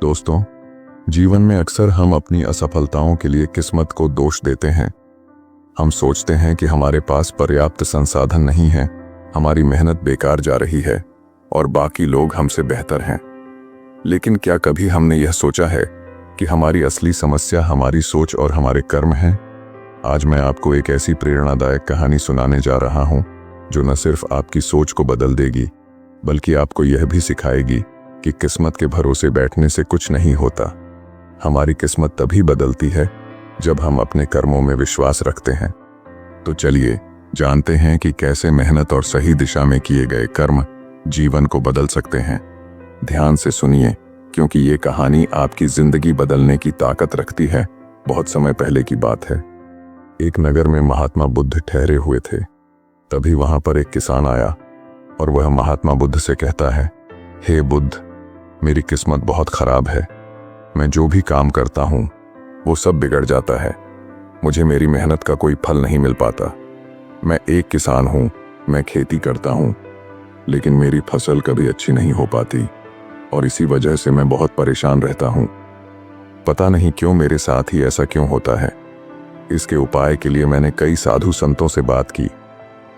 दोस्तों, जीवन में अक्सर हम अपनी असफलताओं के लिए किस्मत को दोष देते हैं। हम सोचते हैं कि हमारे पास पर्याप्त संसाधन नहीं है, हमारी मेहनत बेकार जा रही है और बाकी लोग हमसे बेहतर हैं। लेकिन क्या कभी हमने यह सोचा है कि हमारी असली समस्या हमारी सोच और हमारे कर्म हैं? आज मैं आपको एक ऐसी प्रेरणादायक कहानी सुनाने जा रहा हूं जो न सिर्फ आपकी सोच को बदल देगी, बल्कि आपको यह भी सिखाएगी कि किस्मत के भरोसे बैठने से कुछ नहीं होता। हमारी किस्मत तभी बदलती है जब हम अपने कर्मों में विश्वास रखते हैं। तो चलिए जानते हैं कि कैसे मेहनत और सही दिशा में किए गए कर्म जीवन को बदल सकते हैं। ध्यान से सुनिए, क्योंकि ये कहानी आपकी जिंदगी बदलने की ताकत रखती है। बहुत समय पहले की बात है। एक नगर में महात्मा बुद्ध ठहरे हुए थे। तभी वहां पर एक किसान आया और वह महात्मा बुद्ध से कहता है, हे बुद्ध, मेरी किस्मत बहुत खराब है। मैं जो भी काम करता हूं वो सब बिगड़ जाता है। मुझे मेरी मेहनत का कोई फल नहीं मिल पाता। मैं एक किसान हूं, मैं खेती करता हूं, लेकिन मेरी फसल कभी अच्छी नहीं हो पाती और इसी वजह से मैं बहुत परेशान रहता हूं। पता नहीं क्यों मेरे साथ ही ऐसा क्यों होता है। इसके उपाय के लिए मैंने कई साधु संतों से बात की,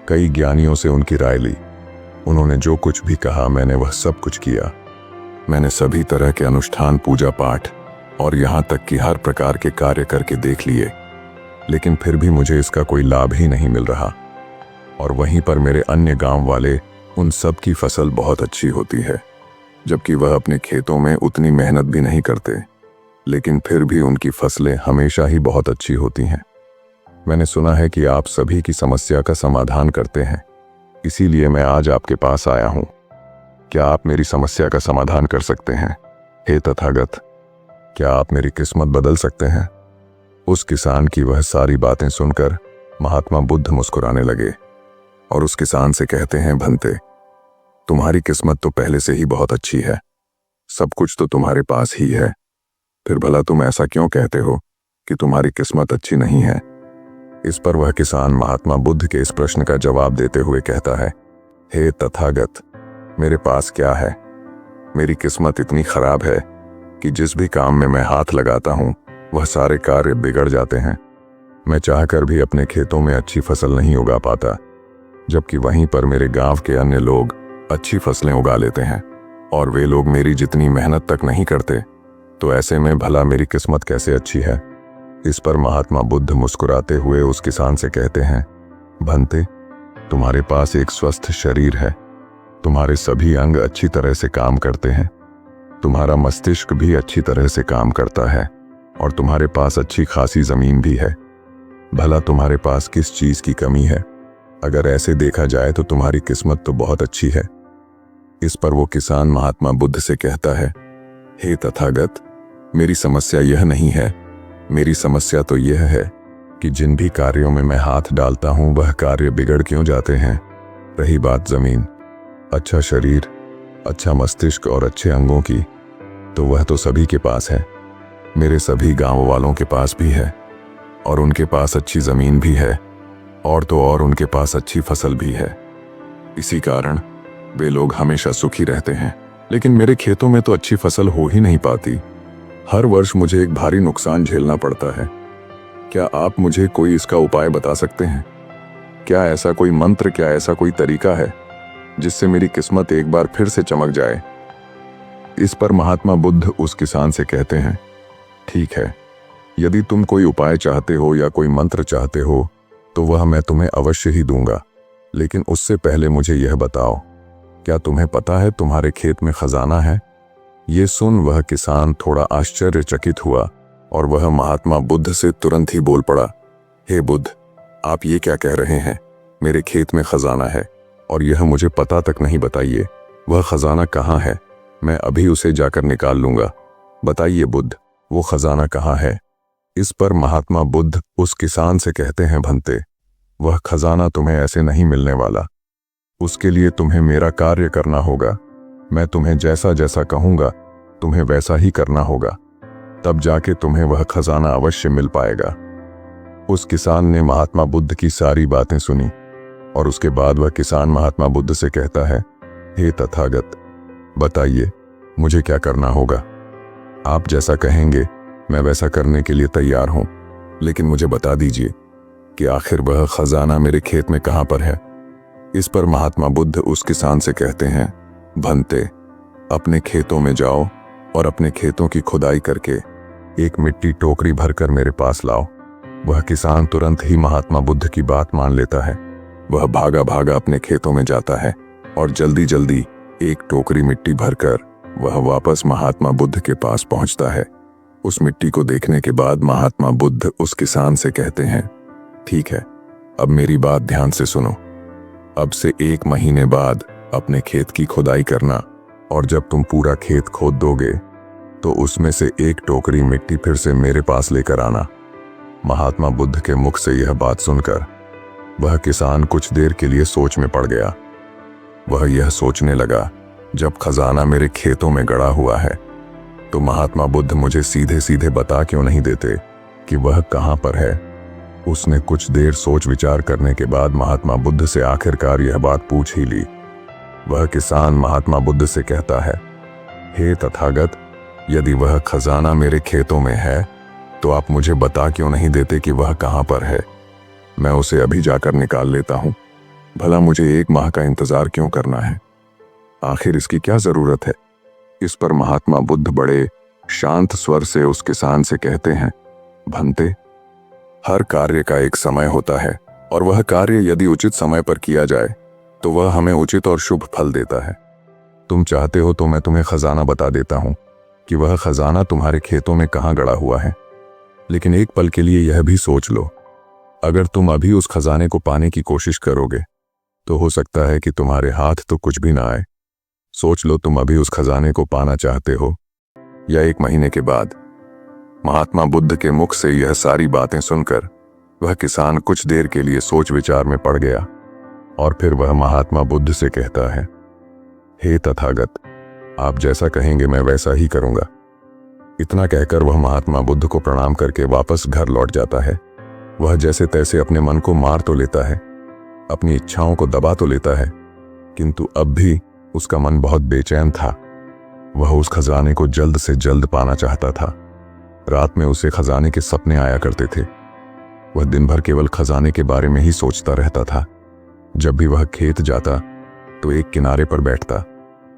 कई ज्ञानियों से उनकी राय ली। उन्होंने जो कुछ भी कहा मैंने वह सब कुछ किया। मैंने सभी तरह के अनुष्ठान, पूजा पाठ और यहाँ तक कि हर प्रकार के कार्य करके देख लिए, लेकिन फिर भी मुझे इसका कोई लाभ ही नहीं मिल रहा। और वहीं पर मेरे अन्य गांव वाले, उन सब की फसल बहुत अच्छी होती है, जबकि वह अपने खेतों में उतनी मेहनत भी नहीं करते, लेकिन फिर भी उनकी फसलें हमेशा ही बहुत अच्छी होती हैं। मैंने सुना है कि आप सभी की समस्या का समाधान करते हैं, इसीलिए मैं आज आपके पास आया हूं। क्या आप मेरी समस्या का समाधान कर सकते हैं? हे तथागत, क्या आप मेरी किस्मत बदल सकते हैं? उस किसान की वह सारी बातें सुनकर महात्मा बुद्ध मुस्कुराने लगे और उस किसान से कहते हैं, भंते, तुम्हारी किस्मत तो पहले से ही बहुत अच्छी है, सब कुछ तो तुम्हारे पास ही है, फिर भला तुम ऐसा क्यों कहते हो कि तुम्हारी किस्मत अच्छी नहीं है? इस पर वह किसान महात्मा बुद्ध के इस प्रश्न का जवाब देते हुए कहता है, हे तथागत, मेरे पास क्या है? मेरी किस्मत इतनी खराब है कि जिस भी काम में मैं हाथ लगाता हूं वह सारे कार्य बिगड़ जाते हैं। मैं चाहकर भी अपने खेतों में अच्छी फसल नहीं उगा पाता, जबकि वहीं पर मेरे गांव के अन्य लोग अच्छी फसलें उगा लेते हैं और वे लोग मेरी जितनी मेहनत तक नहीं करते। तो ऐसे में भला मेरी किस्मत कैसे अच्छी है? इस पर महात्मा बुद्ध मुस्कुराते हुए उस किसान से कहते हैं, भंते, तुम्हारे पास एक स्वस्थ शरीर है, तुम्हारे सभी अंग अच्छी तरह से काम करते हैं, तुम्हारा मस्तिष्क भी अच्छी तरह से काम करता है और तुम्हारे पास अच्छी खासी जमीन भी है। भला तुम्हारे पास किस चीज की कमी है? अगर ऐसे देखा जाए तो तुम्हारी किस्मत तो बहुत अच्छी है। इस पर वो किसान महात्मा बुद्ध से कहता है, हे तथागत, मेरी समस्या यह नहीं है। मेरी समस्या तो यह है कि जिन भी कार्यों में मैं हाथ डालता हूं वह कार्य बिगड़ क्यों जाते हैं। रही बात जमीन, अच्छा शरीर, अच्छा मस्तिष्क और अच्छे अंगों की, तो वह तो सभी के पास है। मेरे सभी गांव वालों के पास भी है और उनके पास अच्छी जमीन भी है और तो और उनके पास अच्छी फसल भी है। इसी कारण वे लोग हमेशा सुखी रहते हैं। लेकिन मेरे खेतों में तो अच्छी फसल हो ही नहीं पाती। हर वर्ष मुझे एक भारी नुकसान झेलना पड़ता है। क्या आप मुझे कोई इसका उपाय बता सकते हैं? क्या ऐसा कोई मंत्र, क्या ऐसा कोई तरीका है जिससे मेरी किस्मत एक बार फिर से चमक जाए? इस पर महात्मा बुद्ध उस किसान से कहते हैं, ठीक है, यदि तुम कोई उपाय चाहते हो या कोई मंत्र चाहते हो तो वह मैं तुम्हें अवश्य ही दूंगा, लेकिन उससे पहले मुझे यह बताओ, क्या तुम्हें पता है तुम्हारे खेत में खजाना है? ये सुन वह किसान थोड़ा आश्चर्यचकित हुआ और वह महात्मा बुद्ध से तुरंत ही बोल पड़ा, हे बुद्ध, आप ये क्या कह रहे हैं? मेरे खेत में खजाना है और यह मुझे पता तक नहीं। बताइए, वह खजाना कहाँ है? मैं अभी उसे जाकर निकाल लूंगा। बताइए बुद्ध, वो खजाना कहाँ है? इस पर महात्मा बुद्ध उस किसान से कहते हैं, भंते, वह खजाना तुम्हें ऐसे नहीं मिलने वाला। उसके लिए तुम्हें मेरा कार्य करना होगा। मैं तुम्हें जैसा जैसा कहूंगा तुम्हें वैसा ही करना होगा, तब जाके तुम्हें वह खजाना अवश्य मिल पाएगा। उस किसान ने महात्मा बुद्ध की सारी बातें सुनी और उसके बाद वह किसान महात्मा बुद्ध से कहता है, हे तथागत, बताइए मुझे क्या करना होगा? आप जैसा कहेंगे मैं वैसा करने के लिए तैयार हूं, लेकिन मुझे बता दीजिए कि आखिर वह खजाना मेरे खेत में कहां पर है। इस पर महात्मा बुद्ध उस किसान से कहते हैं, भंते, अपने खेतों में जाओ और अपने खेतों की खुदाई करके एक मिट्टी टोकरी भरकर मेरे पास लाओ। वह किसान तुरंत ही महात्मा बुद्ध की बात मान लेता है। वह भागा भागा अपने खेतों में जाता है और जल्दी जल्दी एक टोकरी मिट्टी भरकर वह वापस महात्मा बुद्ध के पास पहुंचता है। उस मिट्टी को देखने के बाद महात्मा बुद्ध उस किसान से कहते हैं, ठीक है, अब मेरी बात ध्यान से सुनो। अब से 1 महीने बाद अपने खेत की खुदाई करना और जब तुम पूरा खेत खोद दोगे तो उसमें से एक टोकरी मिट्टी फिर से मेरे पास लेकर आना। महात्मा बुद्ध के मुख से यह बात सुनकर वह किसान कुछ देर के लिए सोच में पड़ गया। वह यह सोचने लगा, जब खजाना मेरे खेतों में गड़ा हुआ है तो महात्मा बुद्ध मुझे सीधे सीधे बता क्यों नहीं देते कि वह कहां पर है। उसने कुछ देर सोच विचार करने के बाद महात्मा बुद्ध से आखिरकार यह बात पूछ ही ली। वह किसान महात्मा बुद्ध से कहता है, हे तथागत, यदि वह खजाना मेरे खेतों में है तो आप मुझे बता क्यों नहीं देते कि वह कहां पर है। मैं उसे अभी जाकर निकाल लेता हूं। भला मुझे 1 माह का इंतजार क्यों करना है? आखिर इसकी क्या जरूरत है? इस पर महात्मा बुद्ध बड़े शांत स्वर से उस किसान से कहते हैं, भंते, हर कार्य का एक समय होता है और वह कार्य यदि उचित समय पर किया जाए तो वह हमें उचित और शुभ फल देता है। तुम चाहते हो तो मैं तुम्हें खजाना बता देता हूं कि वह खजाना तुम्हारे खेतों में कहां गड़ा हुआ है। लेकिन एक पल के लिए यह भी सोच लो, अगर तुम अभी उस खजाने को पाने की कोशिश करोगे तो हो सकता है कि तुम्हारे हाथ तो कुछ भी ना आए। सोच लो, तुम अभी उस खजाने को पाना चाहते हो या 1 महीने के बाद। महात्मा बुद्ध के मुख से यह सारी बातें सुनकर वह किसान कुछ देर के लिए सोच विचार में पड़ गया और फिर वह महात्मा बुद्ध से कहता है, हे तथागत, आप जैसा कहेंगे मैं वैसा ही करूंगा। इतना कहकर वह महात्मा बुद्ध को प्रणाम करके वापस घर लौट जाता है। वह जैसे तैसे अपने मन को मार तो लेता है, अपनी इच्छाओं को दबा तो लेता है, किंतु अब भी उसका मन बहुत बेचैन था। वह उस खजाने को जल्द से जल्द पाना चाहता था। रात में उसे खजाने के सपने आया करते थे। वह दिन भर केवल खजाने के बारे में ही सोचता रहता था। जब भी वह खेत जाता तो एक किनारे पर बैठता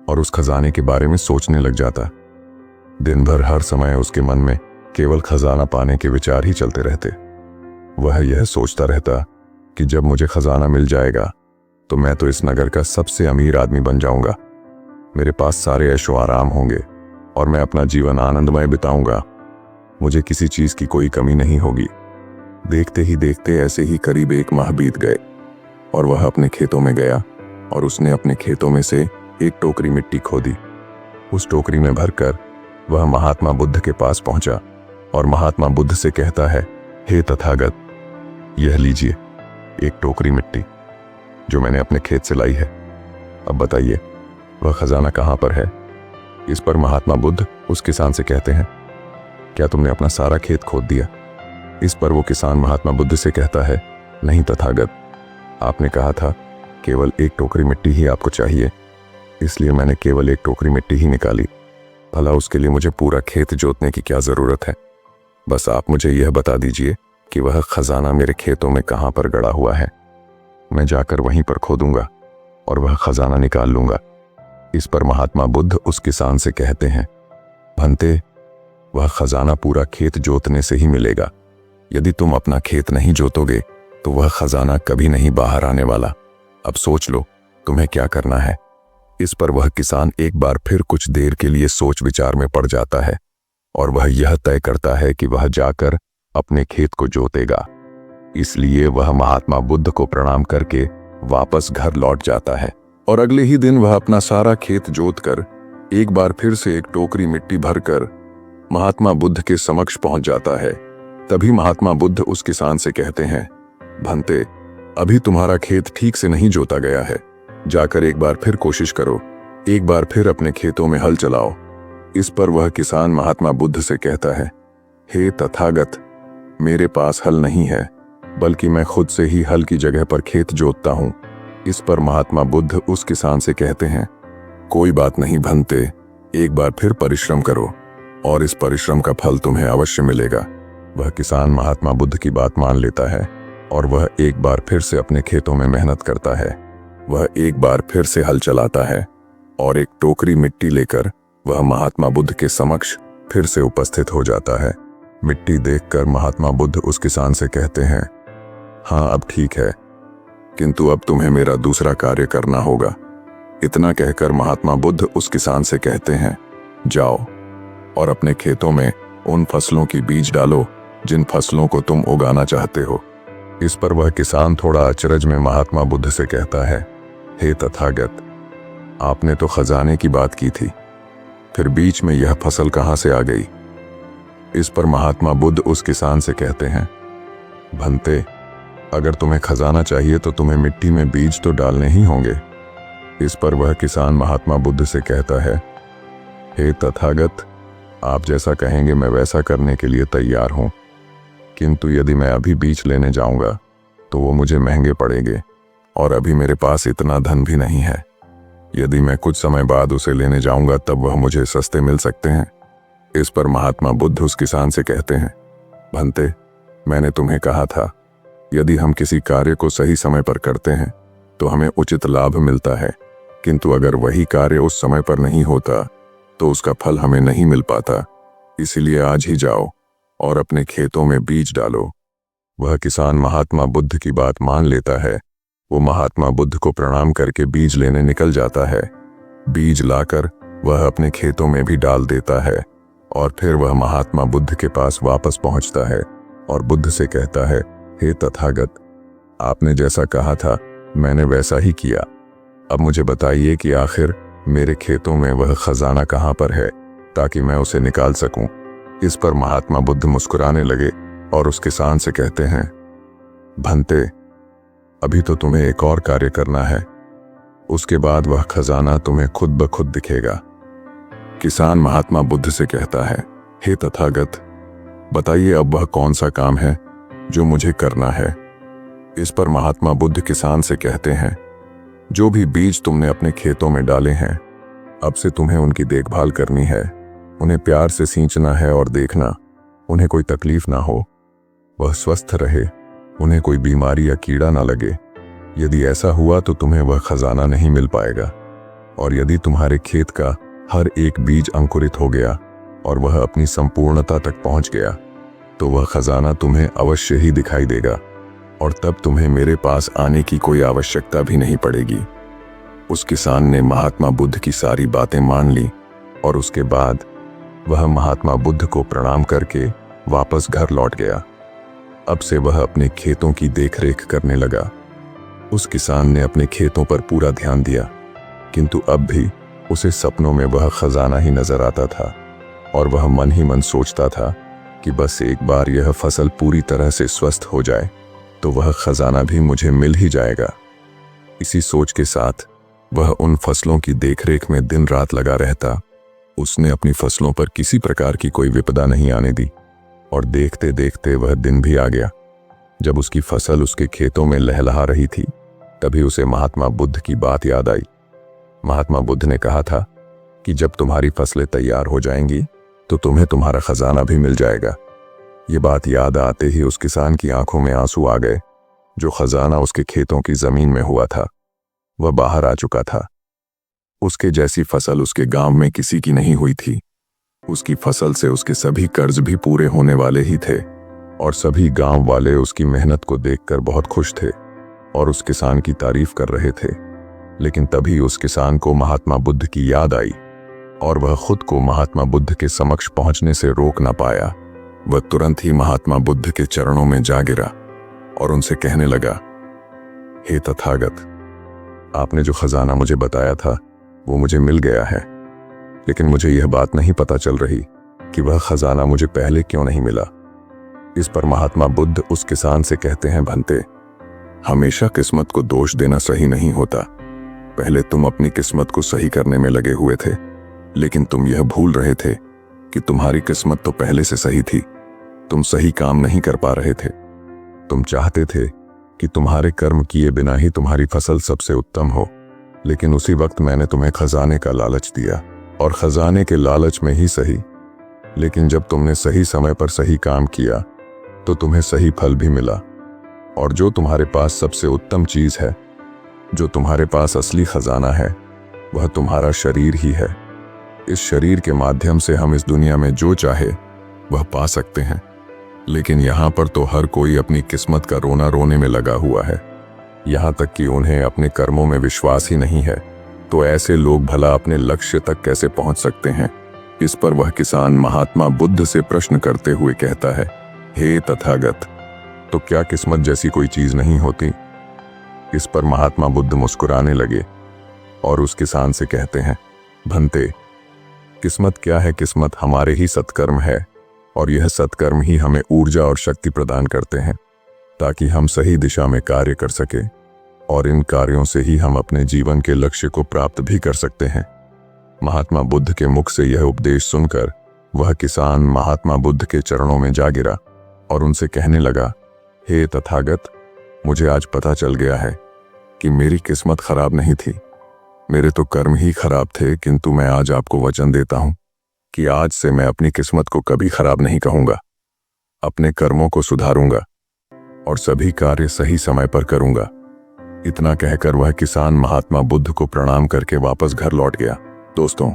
और उस खजाने के बारे में सोचने लग जाता। दिन भर हर समय उसके मन में केवल खजाना पाने के विचार ही चलते रहते। वह यह सोचता रहता कि जब मुझे खजाना मिल जाएगा तो मैं तो इस नगर का सबसे अमीर आदमी बन जाऊंगा। मेरे पास सारे ऐशो आराम होंगे और मैं अपना जीवन आनंदमय बिताऊंगा। मुझे किसी चीज की कोई कमी नहीं होगी। देखते ही देखते ऐसे ही करीब 1 माह बीत गए और वह अपने खेतों में गया और उसने अपने खेतों में से एक टोकरी मिट्टी खोदी। उस टोकरी में भरकर वह महात्मा बुद्ध के पास पहुंचा और महात्मा बुद्ध से कहता है, हे तथागत, यह लीजिए एक टोकरी मिट्टी जो मैंने अपने खेत से लाई है। अब बताइए वह खजाना कहां पर है। इस पर महात्मा बुद्ध उस किसान से कहते हैं, क्या तुमने अपना सारा खेत खोद दिया? इस पर वो किसान महात्मा बुद्ध से कहता है, नहीं तथागत, आपने कहा था केवल एक टोकरी मिट्टी ही आपको चाहिए, इसलिए मैंने केवल एक टोकरी मिट्टी ही निकाली। भला उसके लिए मुझे पूरा खेत जोतने की क्या जरूरत है? बस आप मुझे यह बता दीजिए कि वह खजाना मेरे खेतों में कहां पर गड़ा हुआ है। मैं जाकर वहीं पर खोदूंगा और वह खजाना निकाल लूंगा। इस पर महात्मा बुद्ध उस किसान से कहते हैं, भंते, वह खजाना पूरा खेत जोतने से ही मिलेगा। यदि तुम अपना खेत नहीं जोतोगे तो वह खजाना कभी नहीं बाहर आने वाला। अब सोच लो तुम्हें क्या करना है। इस पर वह किसान एक बार फिर कुछ देर के लिए सोच विचार में पड़ जाता है और वह यह तय करता है कि वह जाकर अपने खेत को जोतेगा। इसलिए वह महात्मा बुद्ध को प्रणाम करके वापस घर लौट जाता है और अगले ही दिन वह अपना सारा खेत जोतकर एक बार फिर से एक टोकरी मिट्टी भरकर महात्मा बुद्ध के समक्ष पहुंच जाता है। तभी महात्मा बुद्ध उस किसान से कहते हैं, भंते, अभी तुम्हारा खेत ठीक से नहीं जोता गया है। जाकर एक बार फिर कोशिश करो, एक बार फिर अपने खेतों में हल चलाओ। इस पर वह किसान महात्मा बुद्ध से कहता है, हे तथागत, मेरे पास हल नहीं है, बल्कि मैं खुद से ही हल की जगह पर खेत जोतता हूं। इस पर महात्मा बुद्ध उस किसान से कहते हैं, कोई बात नहीं भंते, एक बार फिर परिश्रम करो। और इस परिश्रम का फल तुम्हें अवश्य मिलेगा। वह किसान महात्मा बुद्ध की बात मान लेता है और वह एक बार फिर से अपने खेतों में मेहनत करता है। वह एक बार फिर से हल चलाता है और एक टोकरी मिट्टी लेकर वह महात्मा बुद्ध के समक्ष फिर से उपस्थित हो जाता है। मिट्टी देखकर महात्मा बुद्ध उस किसान से कहते हैं, हाँ अब ठीक है, किंतु अब तुम्हें मेरा दूसरा कार्य करना होगा। इतना कहकर महात्मा बुद्ध उस किसान से कहते हैं, जाओ और अपने खेतों में उन फसलों की बीज डालो जिन फसलों को तुम उगाना चाहते हो। इस पर वह किसान थोड़ा अचरज में महात्मा बुद्ध से कहता है, हे तथागत, आपने तो खजाने की बात की थी, फिर बीच में यह फसल कहाँ से आ गई? इस पर महात्मा बुद्ध उस किसान से कहते हैं, भंते, अगर तुम्हें खजाना चाहिए तो तुम्हें मिट्टी में बीज तो डालने ही होंगे। इस पर वह किसान महात्मा बुद्ध से कहता है, हे तथागत, आप जैसा कहेंगे मैं वैसा करने के लिए तैयार हूं, किंतु यदि मैं अभी बीज लेने जाऊंगा तो वो मुझे महंगे पड़ेंगे और अभी मेरे पास इतना धन भी नहीं है। यदि मैं कुछ समय बाद उसे लेने जाऊंगा तब वह मुझे सस्ते मिल सकते हैं। इस पर महात्मा बुद्ध उस किसान से कहते हैं, भंते, मैंने तुम्हें कहा था, यदि हम किसी कार्य को सही समय पर करते हैं तो हमें उचित लाभ मिलता है, किंतु अगर वही कार्य उस समय पर नहीं होता तो उसका फल हमें नहीं मिल पाता। इसीलिए आज ही जाओ और अपने खेतों में बीज डालो। वह किसान महात्मा बुद्ध की बात मान लेता है। वो महात्मा बुद्ध को प्रणाम करके बीज लेने निकल जाता है। बीज लाकर वह अपने खेतों में भी डाल देता है और फिर वह महात्मा बुद्ध के पास वापस पहुंचता है और बुद्ध से कहता है, हे तथागत, आपने जैसा कहा था मैंने वैसा ही किया। अब मुझे बताइए कि आखिर मेरे खेतों में वह खजाना कहाँ पर है ताकि मैं उसे निकाल सकूं। इस पर महात्मा बुद्ध मुस्कुराने लगे और उस किसान से कहते हैं, भंते, अभी तो तुम्हें एक और कार्य करना है, उसके बाद वह खजाना तुम्हें खुद ब खुद दिखेगा। किसान महात्मा बुद्ध से कहता है, हे तथागत, बताइए अब वह कौन सा काम है जो मुझे करना है। इस पर महात्मा बुद्ध किसान से कहते हैं, जो भी बीज तुमने अपने खेतों में डाले हैं, अब से तुम्हें उनकी देखभाल करनी है। उन्हें प्यार से सींचना है और देखना उन्हें कोई तकलीफ ना हो, वह स्वस्थ रहे, उन्हें कोई बीमारी या कीड़ा ना लगे। यदि ऐसा हुआ तो तुम्हें वह खजाना नहीं मिल पाएगा। और यदि तुम्हारे खेत का हर एक बीज अंकुरित हो गया और वह अपनी संपूर्णता तक पहुंच गया तो वह खजाना तुम्हें अवश्य ही दिखाई देगा और तब तुम्हें मेरे पास आने की कोई आवश्यकता भी नहीं पड़ेगी। उस किसान ने महात्मा बुद्ध की सारी बातें मान ली और उसके बाद वह महात्मा बुद्ध को प्रणाम करके वापस घर लौट गया। अब से वह अपने खेतों की देखरेख करने लगा। उस किसान ने अपने खेतों पर पूरा ध्यान दिया, किंतु अब भी उसे सपनों में वह खजाना ही नजर आता था और वह मन ही मन सोचता था कि बस एक बार यह फसल पूरी तरह से स्वस्थ हो जाए तो वह खजाना भी मुझे मिल ही जाएगा। इसी सोच के साथ वह उन फसलों की देखरेख में दिन रात लगा रहता। उसने अपनी फसलों पर किसी प्रकार की कोई विपदा नहीं आने दी और देखते देखते वह दिन भी आ गया। जब उसकी फसल उसके खेतों में लहलहा रही थी तभी उसे महात्मा बुद्ध की बात याद आई। महात्मा बुद्ध ने कहा था कि जब तुम्हारी फसलें तैयार हो जाएंगी तो तुम्हें तुम्हारा खजाना भी मिल जाएगा। ये बात याद आते ही उस किसान की आंखों में आंसू आ गए। जो खजाना उसके खेतों की जमीन में हुआ था वह बाहर आ चुका था। उसके जैसी फसल उसके गांव में किसी की नहीं हुई थी। उसकी फसल से उसके सभी कर्ज भी पूरे होने वाले ही थे और सभी गांव वाले उसकी मेहनत को देखकर बहुत खुश थे और उस किसान की तारीफ कर रहे थे। लेकिन तभी उस किसान को महात्मा बुद्ध की याद आई और वह खुद को महात्मा बुद्ध के समक्ष पहुंचने से रोक ना पाया। वह तुरंत ही महात्मा बुद्ध के चरणों में जा गिरा और उनसे कहने लगा, हे तथागत, आपने जो खजाना मुझे बताया था वो मुझे मिल गया है, लेकिन मुझे यह बात नहीं पता चल रही कि वह खजाना मुझे पहले क्यों नहीं मिला। इस पर महात्मा बुद्ध उस किसान से कहते हैं, भंते, हमेशा किस्मत को दोष देना सही नहीं होता। पहले तुम अपनी किस्मत को सही करने में लगे हुए थे, लेकिन तुम यह भूल रहे थे कि तुम्हारी किस्मत तो पहले से सही थी। तुम सही काम नहीं कर पा रहे थे। तुम चाहते थे कि तुम्हारे कर्म किए बिना ही तुम्हारी फसल सबसे उत्तम हो, लेकिन उसी वक्त मैंने तुम्हें खजाने का लालच दिया और खजाने के लालच में ही सही लेकिन जब तुमने सही समय पर सही काम किया तो तुम्हें सही फल भी मिला। और जो तुम्हारे पास सबसे उत्तम चीज है, जो तुम्हारे पास असली खजाना है, वह तुम्हारा शरीर ही है। इस शरीर के माध्यम से हम इस दुनिया में जो चाहे वह पा सकते हैं। लेकिन यहाँ पर तो हर कोई अपनी किस्मत का रोना रोने में लगा हुआ है, यहाँ तक कि उन्हें अपने कर्मों में विश्वास ही नहीं है। तो ऐसे लोग भला अपने लक्ष्य तक कैसे पहुंच सकते हैं? इस पर वह किसान महात्मा बुद्ध से प्रश्न करते हुए कहता है, हे तथागत, तो क्या किस्मत जैसी कोई चीज नहीं होती? इस पर महात्मा बुद्ध मुस्कुराने लगे और उस किसान से कहते हैं, भंते, किस्मत क्या है? किस्मत हमारे ही सत्कर्म है, और यह सत्कर्म ही हमें ऊर्जा और शक्ति प्रदान करते हैं ताकि हम सही दिशा में कार्य कर सके, और इन कार्यों से ही हम अपने जीवन के लक्ष्य को प्राप्त भी कर सकते हैं। महात्मा बुद्ध के मुख से यह उपदेश सुनकर वह किसान महात्मा बुद्ध के चरणों में जा गिरा और उनसे कहने लगा, हे तथागत, मुझे आज पता चल गया है कि मेरी किस्मत खराब नहीं थी, मेरे तो कर्म ही खराब थे। किंतु मैं आज आपको वचन देता हूं कि आज से मैं अपनी किस्मत को कभी खराब नहीं कहूंगा, अपने कर्मों को सुधारूंगा और सभी कार्य सही समय पर करूंगा। इतना कहकर वह किसान महात्मा बुद्ध को प्रणाम करके वापस घर लौट गया। दोस्तों,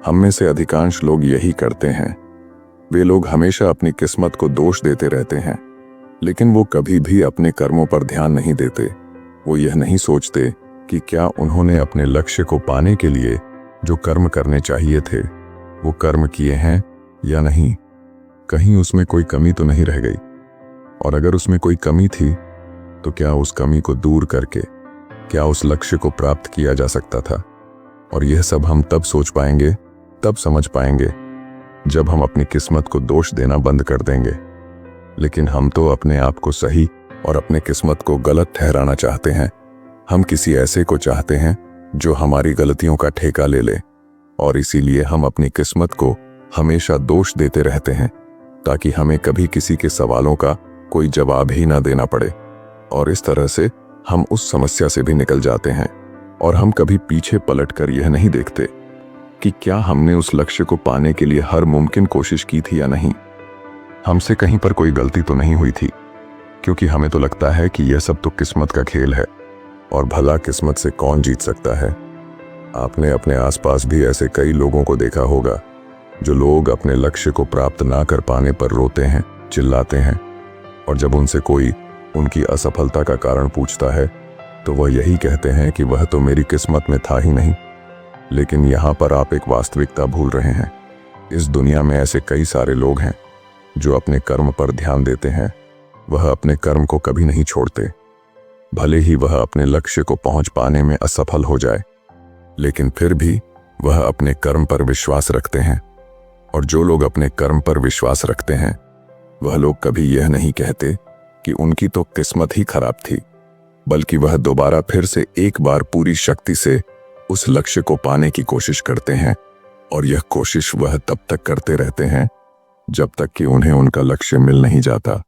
हम में से अधिकांश लोग यही करते हैं। वे लोग हमेशा अपनी किस्मत को दोष देते रहते हैं, लेकिन वो कभी भी अपने कर्मों पर ध्यान नहीं देते। वो यह नहीं सोचते कि क्या उन्होंने अपने लक्ष्य को पाने के लिए जो कर्म करने चाहिए थे वो कर्म किए हैं या नहीं, कहीं उसमें कोई कमी तो नहीं रह गई, और अगर उसमें कोई कमी थी तो क्या उस कमी को दूर करके क्या उस लक्ष्य को प्राप्त किया जा सकता था। और यह सब हम तब सोच पाएंगे, तब समझ पाएंगे जब हम अपनी किस्मत को दोष देना बंद कर देंगे। लेकिन हम तो अपने आप को सही और अपने किस्मत को गलत ठहराना चाहते हैं। हम किसी ऐसे को चाहते हैं जो हमारी गलतियों का ठेका ले ले, और इसीलिए हम अपनी किस्मत को हमेशा दोष देते रहते हैं ताकि हमें कभी किसी के सवालों का कोई जवाब ही ना देना पड़े। और इस तरह से हम उस समस्या से भी निकल जाते हैं, और हम कभी पीछे पलटकर यह नहीं देखते कि क्या हमने उस लक्ष्य को पाने के लिए हर मुमकिन कोशिश की थी या नहीं। हमसे कहीं पर कोई गलती तो नहीं हुई थी, क्योंकि हमें तो लगता है कि यह सब तो किस्मत का खेल है, और भला किस्मत से कौन जीत सकता है। आपने अपने आसपास भी ऐसे कई लोगों को देखा होगा जो लोग अपने लक्ष्य को प्राप्त ना कर पाने पर रोते हैं, चिल्लाते हैं, और जब उनसे कोई उनकी असफलता का कारण पूछता है तो वह यही कहते हैं कि वह तो मेरी किस्मत में था ही नहीं। लेकिन यहाँ पर आप एक वास्तविकता भूल रहे हैं। इस दुनिया में ऐसे कई सारे लोग हैं जो अपने कर्म पर ध्यान देते हैं। वह अपने कर्म को कभी नहीं छोड़ते, भले ही वह अपने लक्ष्य को पहुंच पाने में असफल हो जाए, लेकिन फिर भी वह अपने कर्म पर विश्वास रखते हैं। और जो लोग अपने कर्म पर विश्वास रखते हैं, वह लोग कभी यह नहीं कहते कि उनकी तो किस्मत ही खराब थी, बल्कि वह दोबारा फिर से एक बार पूरी शक्ति से उस लक्ष्य को पाने की कोशिश करते हैं। और यह कोशिश वह तब तक करते रहते हैं जब तक कि उन्हें उनका लक्ष्य मिल नहीं जाता।